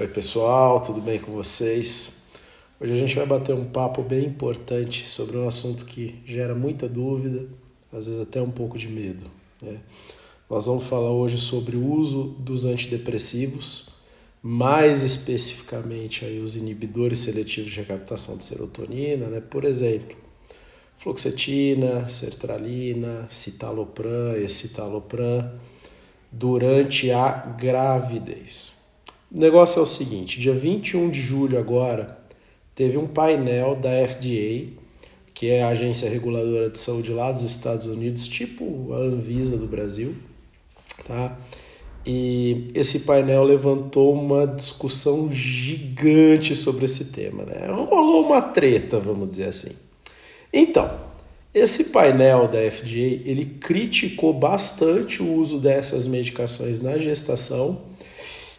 Oi pessoal, tudo bem com vocês? Hoje a gente vai bater um papo bem importante sobre um assunto que gera muita dúvida, às vezes até um pouco de medo, né? Nós vamos falar hoje sobre o uso dos antidepressivos, mais especificamente aí os inibidores seletivos de recaptação de serotonina, né? Por exemplo, fluoxetina, sertralina, citalopram, escitalopram, durante a gravidez. O negócio é o seguinte, dia 21 de julho agora, teve um painel da FDA, que é a agência reguladora de saúde lá dos Estados Unidos, tipo a Anvisa do Brasil, tá? E esse painel levantou uma discussão gigante sobre esse tema, né? Rolou uma treta, vamos dizer assim. Então, esse painel da FDA, ele criticou bastante o uso dessas medicações na gestação.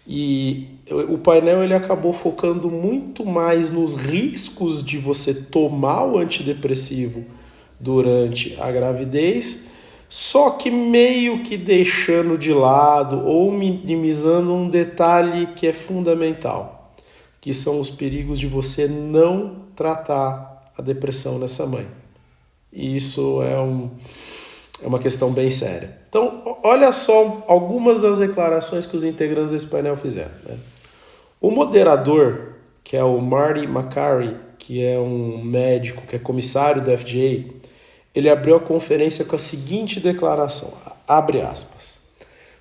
E o painel ele acabou focando muito mais nos riscos de você tomar o antidepressivo durante a gravidez, só que meio que deixando de lado ou minimizando um detalhe que é fundamental, que são os perigos de você não tratar a depressão nessa mãe. E isso é uma questão bem séria. Então, olha só algumas das declarações que os integrantes desse painel fizeram, né? O moderador, que é o Marty Makary, que é um médico, que é comissário do FDA, ele abriu a conferência com a seguinte declaração, abre aspas: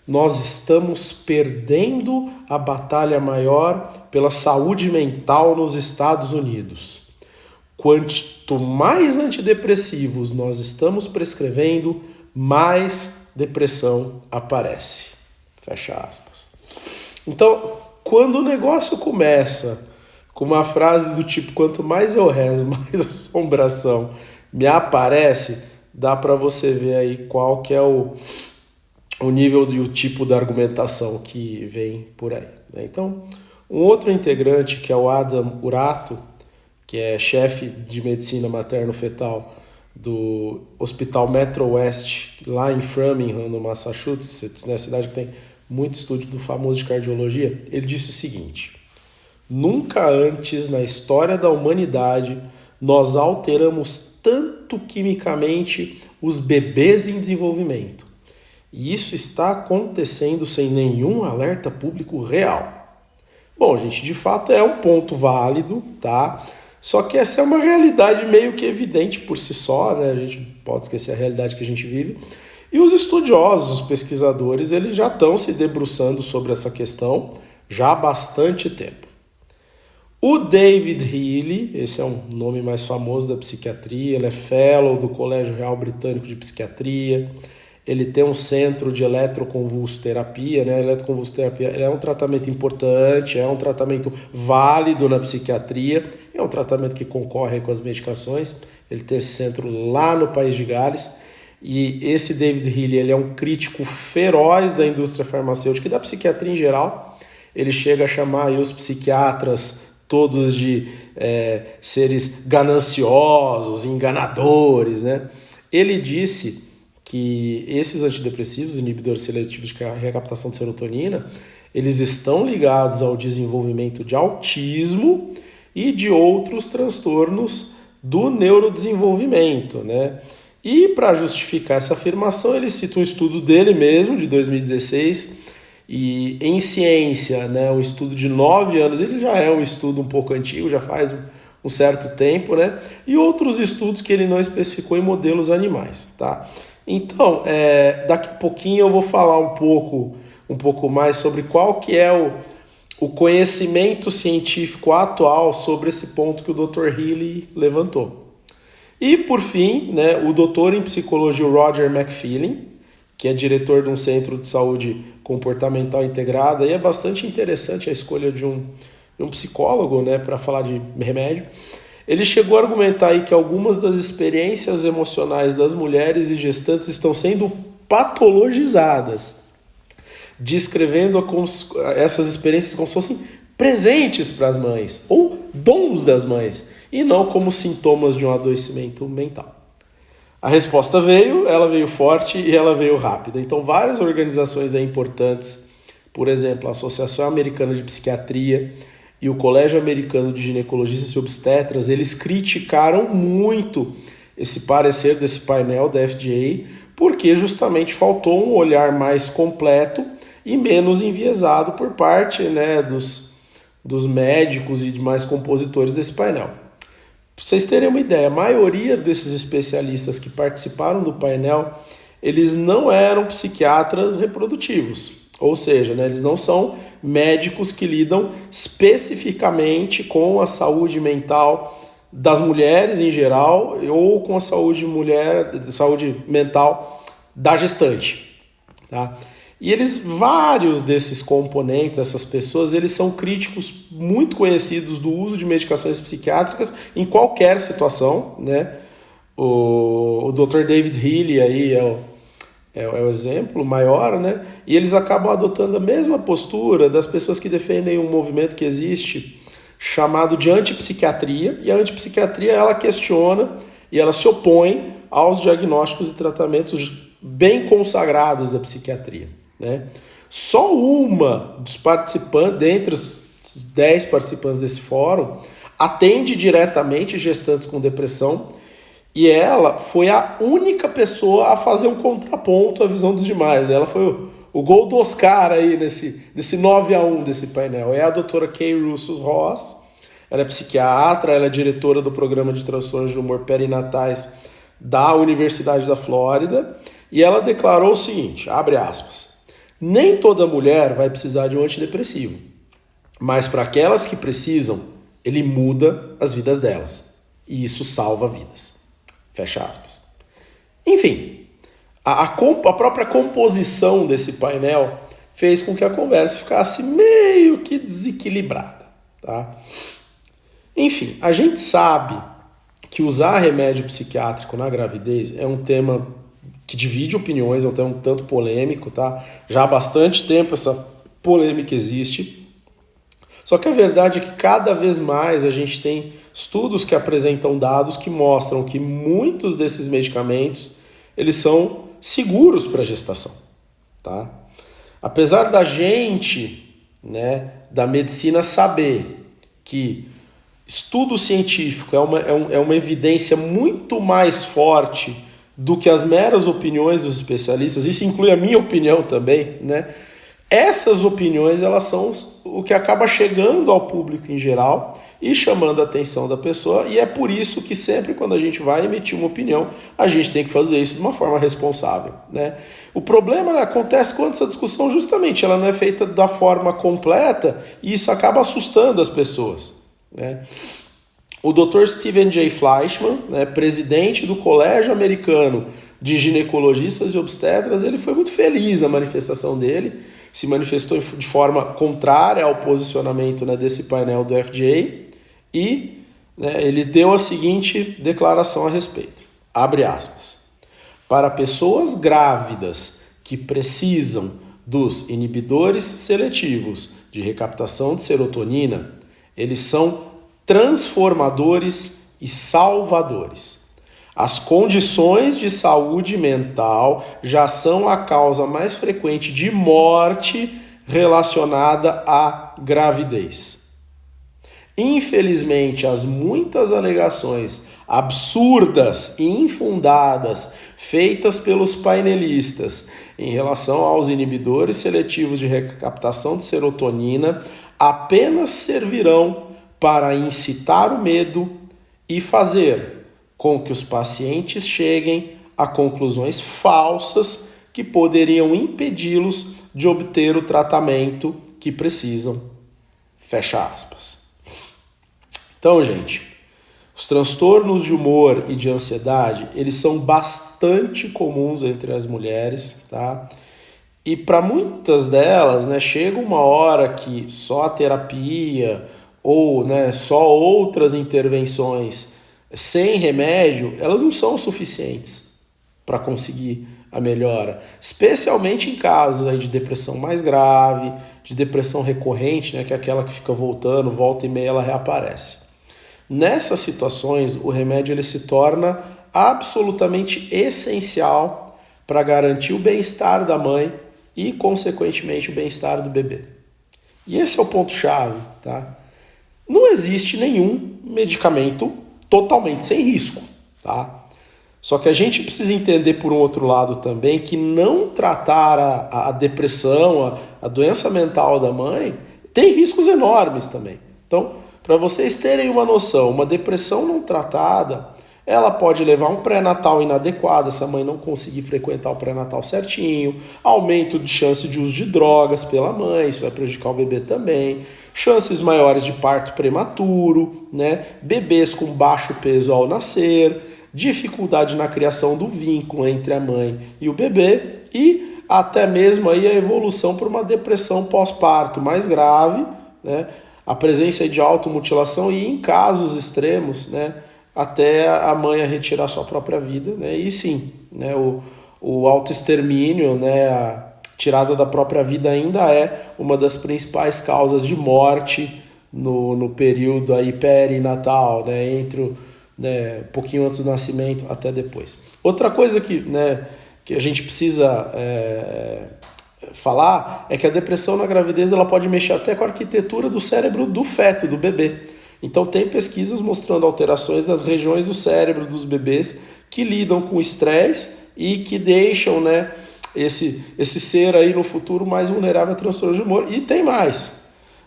nós estamos perdendo a batalha maior pela saúde mental nos Estados Unidos. Quanto mais antidepressivos nós estamos prescrevendo, mais depressão aparece. Fecha aspas. Então, quando o negócio começa com uma frase do tipo, quanto mais eu rezo, mais assombração me aparece, dá para você ver aí qual que é o nível e o tipo da argumentação que vem por aí, né? Então, um outro integrante, que é o Adam Urato, que é chefe de medicina materno-fetal do Hospital Metro West, lá em Framingham, no Massachusetts, na cidade que tem muito estudo do famoso de cardiologia, ele disse o seguinte: nunca antes na história da humanidade nós alteramos tanto quimicamente os bebês em desenvolvimento. E isso está acontecendo sem nenhum alerta público real. Bom, gente, de fato é um ponto válido, tá? Só que essa é uma realidade meio que evidente por si só, né? A gente pode esquecer a realidade que a gente vive. E os estudiosos, os pesquisadores, eles já estão se debruçando sobre essa questão já há bastante tempo. O David Healy, esse é um nome mais famoso da psiquiatria, ele é fellow do Colégio Real Britânico de Psiquiatria, ele tem um centro de eletroconvulsoterapia, né? Eletroconvulsoterapia é um tratamento importante, é um tratamento válido na psiquiatria, é um tratamento que concorre com as medicações. Ele tem esse centro lá no País de Gales. E esse David Healy, ele é um crítico feroz da indústria farmacêutica e da psiquiatria em geral. Ele chega a chamar aí os psiquiatras todos de seres gananciosos, enganadores, né? Ele disse que esses antidepressivos, inibidores seletivos de recaptação de serotonina, eles estão ligados ao desenvolvimento de autismo e de outros transtornos do neurodesenvolvimento, né? E para justificar essa afirmação, ele cita um estudo dele mesmo, de 2016, e em ciência, né, um estudo de 9 anos, ele já é um estudo um pouco antigo, já faz um certo tempo, né? E outros estudos que ele não especificou em modelos animais, tá? Então, daqui a pouquinho eu vou falar um pouco mais sobre qual que é o conhecimento científico atual sobre esse ponto que o Dr. Healy levantou. E, por fim, né, o doutor em psicologia Roger McFeeling, que é diretor de um centro de saúde comportamental integrada, e é bastante interessante a escolha de um psicólogo, né, para falar de remédio. Ele chegou a argumentar aí que algumas das experiências emocionais das mulheres e gestantes estão sendo patologizadas, descrevendo essas experiências como se fossem presentes para as mães, ou dons das mães, e não como sintomas de um adoecimento mental. A resposta ela veio forte e ela veio rápida. Então, várias organizações importantes por exemplo, a Associação Americana de Psiquiatria e o Colégio Americano de Ginecologistas e Obstetras, eles criticaram muito esse parecer desse painel da FDA, porque justamente faltou um olhar mais completo e menos enviesado por parte, né, dos médicos e demais compositores desse painel. Para vocês terem uma ideia, a maioria desses especialistas que participaram do painel, eles não eram psiquiatras reprodutivos, ou seja, né, eles não são médicos que lidam especificamente com a saúde mental das mulheres em geral ou com a saúde mental da gestante, tá? E vários desses componentes, essas pessoas, eles são críticos muito conhecidos do uso de medicações psiquiátricas em qualquer situação, né? O Dr. David Healy aí é o exemplo maior, né? E eles acabam adotando a mesma postura das pessoas que defendem um movimento que existe chamado de antipsiquiatria, e a antipsiquiatria ela questiona e ela se opõe aos diagnósticos e tratamentos bem consagrados da psiquiatria, né? Só uma dos participantes, dentre os 10 participantes desse fórum, atende diretamente gestantes com depressão, e ela foi a única pessoa a fazer um contraponto à visão dos demais. Ela foi o gol do Oscar aí nesse 9-1 desse painel. É a doutora Kay Russos Ross. Ela é psiquiatra, ela é diretora do programa de transtornos de humor perinatais da Universidade da Flórida. E ela declarou o seguinte, abre aspas, nem toda mulher vai precisar de um antidepressivo, mas para aquelas que precisam, ele muda as vidas delas. E isso salva vidas. Fecha aspas. Enfim, a própria composição desse painel fez com que a conversa ficasse meio que desequilibrada, tá? Enfim, a gente sabe que usar remédio psiquiátrico na gravidez é um tema que divide opiniões, é um tema um tanto polêmico, tá? Já há bastante tempo essa polêmica existe. Só que a verdade é que cada vez mais a gente tem estudos que apresentam dados que mostram que muitos desses medicamentos eles são seguros para a gestação, tá? Apesar da gente, né, da medicina saber que estudo científico é uma evidência muito mais forte do que as meras opiniões dos especialistas, isso inclui a minha opinião também, né? Essas opiniões elas são o que acaba chegando ao público em geral e chamando a atenção da pessoa, e é por isso que sempre quando a gente vai emitir uma opinião, a gente tem que fazer isso de uma forma responsável, né? O problema acontece quando essa discussão justamente ela não é feita da forma completa e isso acaba assustando as pessoas, né? O Dr. Stephen J. Fleischman, né, presidente do Colégio Americano de Ginecologistas e Obstetras, ele foi muito feliz na manifestação dele, se manifestou de forma contrária ao posicionamento, né, desse painel do FDA e, né, ele deu a seguinte declaração a respeito, abre aspas, para pessoas grávidas que precisam dos inibidores seletivos de recaptação de serotonina, eles são transformadores e salvadores. As condições de saúde mental já são a causa mais frequente de morte relacionada à gravidez. Infelizmente, as muitas alegações absurdas e infundadas feitas pelos painelistas em relação aos inibidores seletivos de recaptação de serotonina apenas servirão para incitar o medo e fazer com que os pacientes cheguem a conclusões falsas que poderiam impedi-los de obter o tratamento que precisam. Fecha aspas. Então, gente, os transtornos de humor e de ansiedade, eles são bastante comuns entre as mulheres, tá? E para muitas delas, né, chega uma hora que só a terapia ou, né, só outras intervenções sem remédio, elas não são suficientes para conseguir a melhora, especialmente em casos aí de depressão mais grave, de depressão recorrente, né, que é aquela que fica voltando, volta e meia ela reaparece. Nessas situações, o remédio ele se torna absolutamente essencial para garantir o bem-estar da mãe e, consequentemente, o bem-estar do bebê. E esse é o ponto-chave, tá? Não existe nenhum medicamento totalmente sem risco, tá? Só que a gente precisa entender, por um outro lado também, que não tratar a depressão, a doença mental da mãe, tem riscos enormes também. Então, para vocês terem uma noção, uma depressão não tratada, ela pode levar a um pré-natal inadequado, se a mãe não conseguir frequentar o pré-natal certinho, aumento de chance de uso de drogas pela mãe, isso vai prejudicar o bebê também, chances maiores de parto prematuro, né? Bebês com baixo peso ao nascer, dificuldade na criação do vínculo entre a mãe e o bebê e até mesmo aí a evolução para uma depressão pós-parto mais grave, né? A presença de automutilação e, em casos extremos, né, até a mãe retirar sua própria vida, né? E sim, né, o autoextermínio, né, a tirada da própria vida ainda é uma das principais causas de morte no período aí perinatal, né, entre um pouquinho antes do nascimento até depois. Outra coisa que a gente precisa falar é que a depressão na gravidez ela pode mexer até com a arquitetura do cérebro do feto, do bebê. Então tem pesquisas mostrando alterações nas regiões do cérebro dos bebês que lidam com estresse e que deixam, né, esse ser aí no futuro mais vulnerável a transtornos de humor. E tem mais.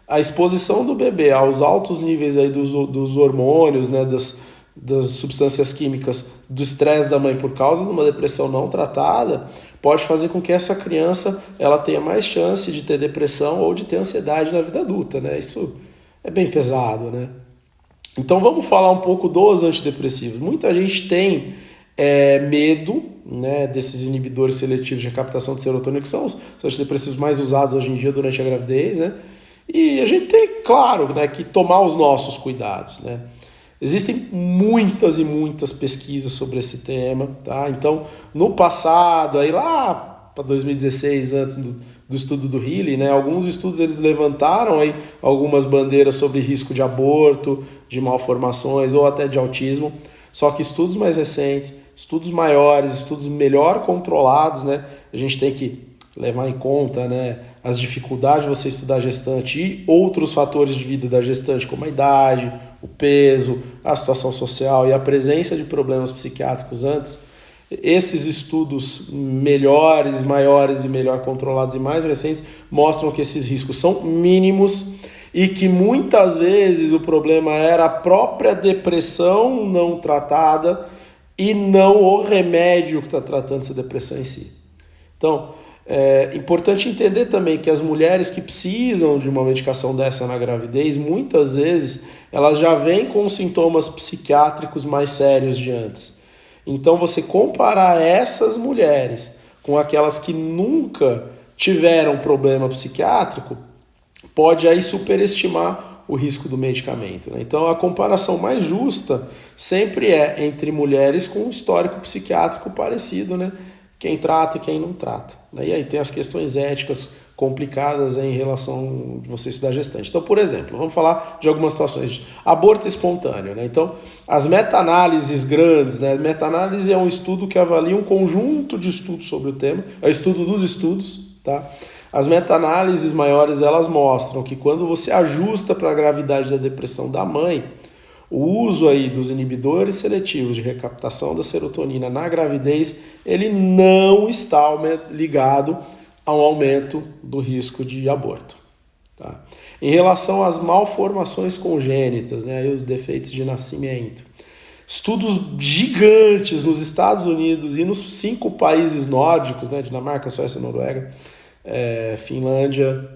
A exposição do bebê aos altos níveis aí dos hormônios, né, das substâncias químicas do estresse da mãe por causa de uma depressão não tratada pode fazer com que essa criança ela tenha mais chance de ter depressão ou de ter ansiedade na vida adulta, né? Isso é bem pesado, né? Então vamos falar um pouco dos antidepressivos. Muita gente tem medo, né, desses inibidores seletivos de recaptação de serotonina, que são os antidepressivos mais usados hoje em dia durante a gravidez, né? E a gente tem, claro, né, que tomar os nossos cuidados, né? Existem muitas e muitas pesquisas sobre esse tema, tá? Então, no passado, aí lá para 2016, antes do estudo do Healy, né, alguns estudos eles levantaram aí algumas bandeiras sobre risco de aborto, de malformações ou até de autismo, só que estudos mais recentes, estudos maiores, estudos melhor controlados, né, a gente tem que levar em conta, né, as dificuldades de você estudar gestante e outros fatores de vida da gestante, como a idade, o peso, a situação social e a presença de problemas psiquiátricos antes. Esses estudos melhores, maiores e melhor controlados e mais recentes mostram que esses riscos são mínimos e que muitas vezes o problema era a própria depressão não tratada e não o remédio que está tratando essa depressão em si. Então, é importante entender também que as mulheres que precisam de uma medicação dessa na gravidez, muitas vezes elas já vêm com sintomas psiquiátricos mais sérios de antes. Então você comparar essas mulheres com aquelas que nunca tiveram problema psiquiátrico, pode aí superestimar o risco do medicamento, né? Então a comparação mais justa sempre é entre mulheres com um histórico psiquiátrico parecido, né? Quem trata e quem não trata. E aí tem as questões éticas complicadas em relação a você estudar gestante. Então, por exemplo, vamos falar de algumas situações de aborto espontâneo, né? Então, as meta-análises grandes, né? Meta-análise é um estudo que avalia um conjunto de estudos sobre o tema, é o estudo dos estudos, tá? As meta-análises maiores, elas mostram que quando você ajusta para a gravidade da depressão da mãe, o uso aí dos inibidores seletivos de recaptação da serotonina na gravidez, ele não está ligado ao aumento do risco de aborto, tá? Em relação às malformações congênitas, né, aí os defeitos de nascimento, estudos gigantes nos Estados Unidos e nos 5 países nórdicos, né, Dinamarca, Suécia, Noruega, Finlândia,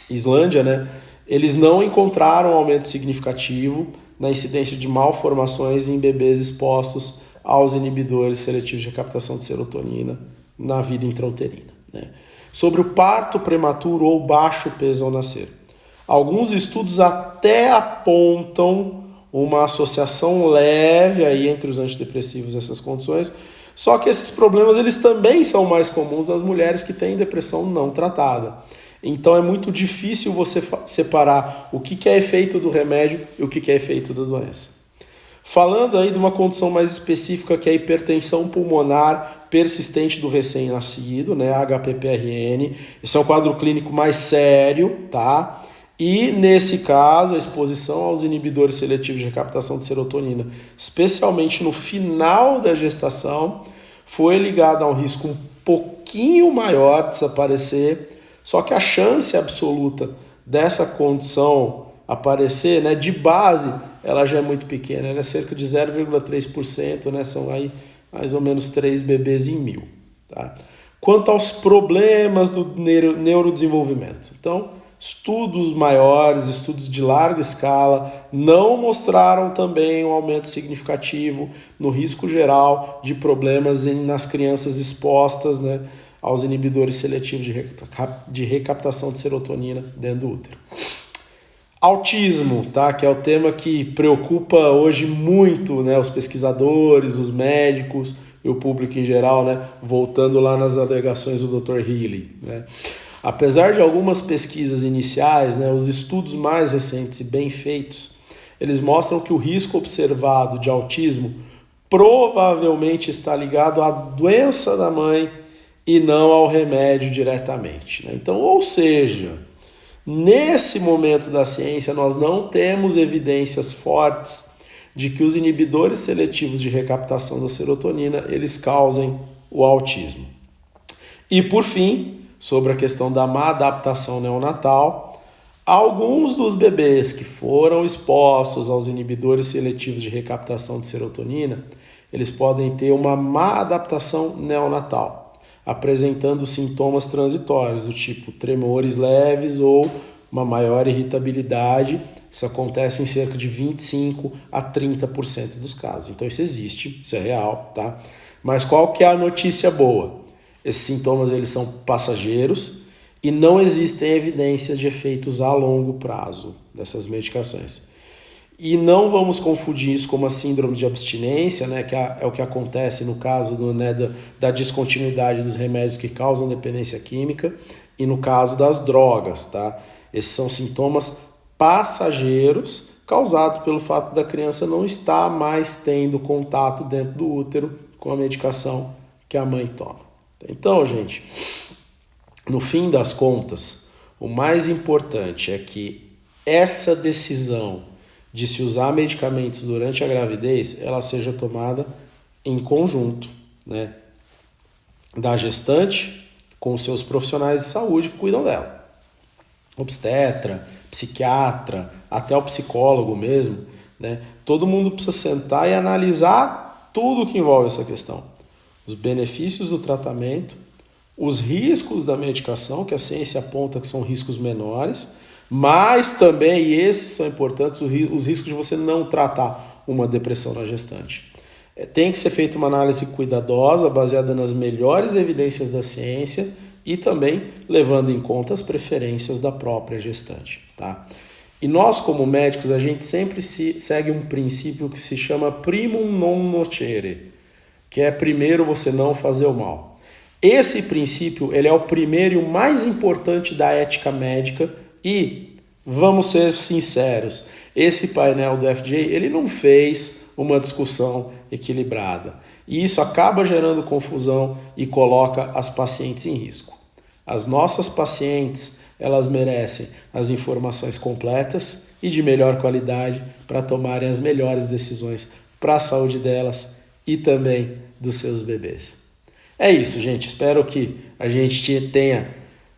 Islândia, né, eles não encontraram aumento significativo na incidência de malformações em bebês expostos aos inibidores seletivos de recaptação de serotonina na vida intrauterina, né? Sobre o parto prematuro ou baixo peso ao nascer. Alguns estudos até apontam uma associação leve aí entre os antidepressivos e essas condições, só que esses problemas eles também são mais comuns nas mulheres que têm depressão não tratada. Então é muito difícil você separar o que é efeito do remédio e o que é efeito da doença. Falando aí de uma condição mais específica que é a hipertensão pulmonar persistente do recém-nascido, né, HPPRN. Esse é um quadro clínico mais sério, tá? E nesse caso, a exposição aos inibidores seletivos de recaptação de serotonina, especialmente no final da gestação, foi ligada a um risco um pouquinho maior de desaparecer, só que a chance absoluta dessa condição aparecer, né, de base, ela já é muito pequena, ela é cerca de 0,3%, né, são aí mais ou menos 3 bebês em 1000. Tá? Quanto aos problemas do neurodesenvolvimento, então, estudos maiores, estudos de larga escala, não mostraram também um aumento significativo no risco geral de problemas nas crianças expostas, né, aos inibidores seletivos de recaptação de serotonina dentro do útero. Autismo, tá? Que é o tema que preocupa hoje muito, né, os pesquisadores, os médicos e o público em geral, né, voltando lá nas alegações do Dr. Healy, né? Apesar de algumas pesquisas iniciais, né, os estudos mais recentes e bem feitos, eles mostram que o risco observado de autismo provavelmente está ligado à doença da mãe e não ao remédio diretamente, né? Então, ou seja, nesse momento da ciência, nós não temos evidências fortes de que os inibidores seletivos de recaptação da serotonina, eles causem o autismo. E por fim, sobre a questão da má adaptação neonatal, alguns dos bebês que foram expostos aos inibidores seletivos de recaptação de serotonina, eles podem ter uma má adaptação neonatal, apresentando sintomas transitórios, do tipo tremores leves ou uma maior irritabilidade. Isso acontece em cerca de 25 a 30% dos casos. Então isso existe, isso é real, tá? Mas qual que é a notícia boa? Esses sintomas eles são passageiros e não existem evidências de efeitos a longo prazo dessas medicações. E não vamos confundir isso com uma síndrome de abstinência, né, que é o que acontece no caso da descontinuidade dos remédios que causam dependência química e no caso das drogas, tá? Esses são sintomas passageiros causados pelo fato da criança não estar mais tendo contato dentro do útero com a medicação que a mãe toma. Então, gente, no fim das contas, o mais importante é que essa decisão de se usar medicamentos durante a gravidez, ela seja tomada em conjunto, né, da gestante com os seus profissionais de saúde que cuidam dela. Obstetra, psiquiatra, até o psicólogo mesmo, né? Todo mundo precisa sentar e analisar tudo que envolve essa questão. Os benefícios do tratamento, os riscos da medicação, que a ciência aponta que são riscos menores, mas também, e esses são importantes, os riscos de você não tratar uma depressão na gestante. Tem que ser feita uma análise cuidadosa, baseada nas melhores evidências da ciência e também levando em conta as preferências da própria gestante, tá? E nós, como médicos, a gente sempre segue um princípio que se chama primum non nocere, que é primeiro você não fazer o mal. Esse princípio ele é o primeiro e o mais importante da ética médica e, vamos ser sinceros, esse painel do FDA ele não fez uma discussão equilibrada. E isso acaba gerando confusão e coloca as pacientes em risco. As nossas pacientes, elas merecem as informações completas e de melhor qualidade para tomarem as melhores decisões para a saúde delas e também dos seus bebês. É isso, gente. Espero que a gente tenha,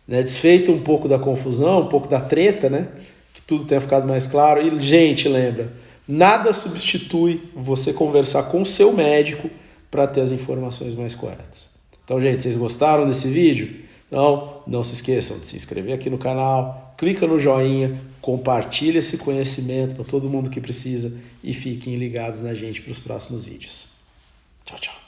né, desfeito um pouco da confusão, um pouco da treta, né? Que tudo tenha ficado mais claro. E, gente, lembra, nada substitui você conversar com o seu médico para ter as informações mais corretas. Então, gente, vocês gostaram desse vídeo? Então, não se esqueçam de se inscrever aqui no canal, clica no joinha, compartilha esse conhecimento para todo mundo que precisa e fiquem ligados na gente para os próximos vídeos. Tchau, tchau.